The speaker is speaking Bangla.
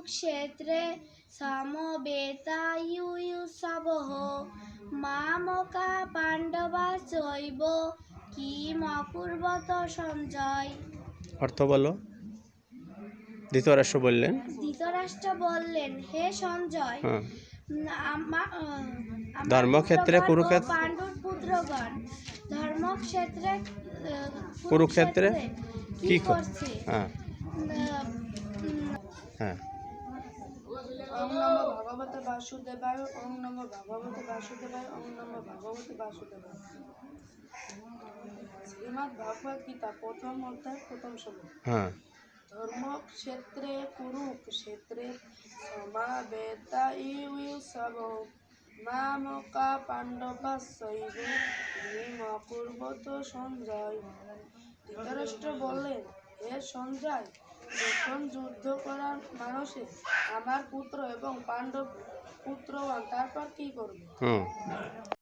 কুরুক্ষেত্রে সমবেতায়ুষভঃ মামকা পাণ্ডবাশ্চৈব কিম অকুর্বত সঞ্জয়। অর্থ বলো। ধৃতরাষ্ট্র বললেন, হে সঞ্জয়, ধর্মক্ষেত্রে পাণ্ডুর পুত্রগণ ধর্মক্ষেত্রে কুরুক্ষেত্রে কি করছে? ওং নমো ভগবতে বাসুদেবায়, ওং নমো ভগবতে বাসুদেবায়, ওং নমো ভগবতে বাসুদেবায়। শ্রীমদ্ ভগবদ গীতা প্রথম অধ্যায় প্রথম শ্লোক। ধর্মক্ষেত্রে কুরুক্ষেত্রে সমাবেতায়ুষভঃ মামকা পাণ্ডবাশ্চৈব কিম অকুর্বত সঞ্জয়। ধৃতরাষ্ট্র বললেন, হে সঞ্জয়, যখন যুদ্ধ করার মানুষে আমার পুত্র এবং পাণ্ডব পুত্রগণ তারপর কি করবে?